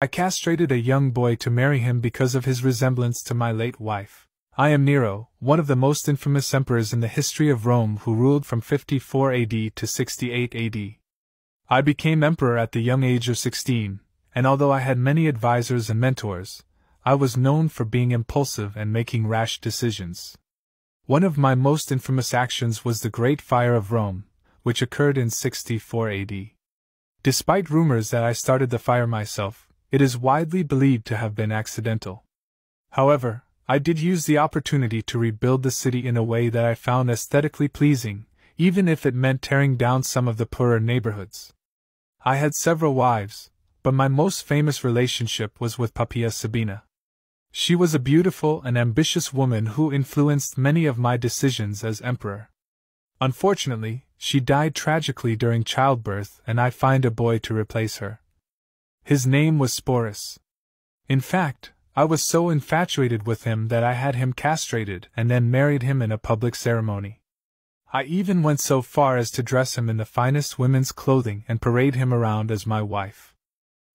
I castrated a young boy to marry him because of his resemblance to my late wife. I am Nero, one of the most infamous emperors in the history of Rome who ruled from 54 AD to 68 AD. I became emperor at the young age of 16, and although I had many advisors and mentors, I was known for being impulsive and making rash decisions. One of my most infamous actions was the Great Fire of Rome, which occurred in 64 AD. Despite rumors that I started the fire myself, it is widely believed to have been accidental. However, I did use the opportunity to rebuild the city in a way that I found aesthetically pleasing, even if it meant tearing down some of the poorer neighborhoods. I had several wives, but my most famous relationship was with Poppaea Sabina. She was a beautiful and ambitious woman who influenced many of my decisions as emperor. Unfortunately, she died tragically during childbirth, and I found a boy to replace her. His name was Sporus. In fact, I was so infatuated with him that I had him castrated and then married him in a public ceremony. I even went so far as to dress him in the finest women's clothing and parade him around as my wife.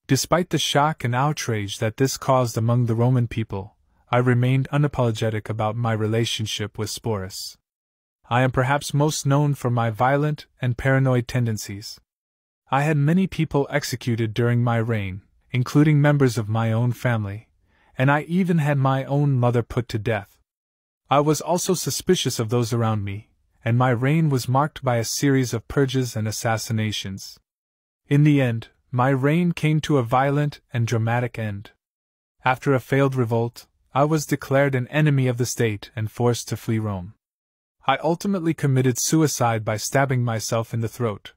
Despite the shock and outrage that this caused among the Roman people, I remained unapologetic about my relationship with Sporus. I am perhaps most known for my violent and paranoid tendencies. I had many people executed during my reign, including members of my own family, and I even had my own mother put to death. I was also suspicious of those around me, and my reign was marked by a series of purges and assassinations. In the end, my reign came to a violent and dramatic end. After a failed revolt, I was declared an enemy of the state and forced to flee Rome. I ultimately committed suicide by stabbing myself in the throat.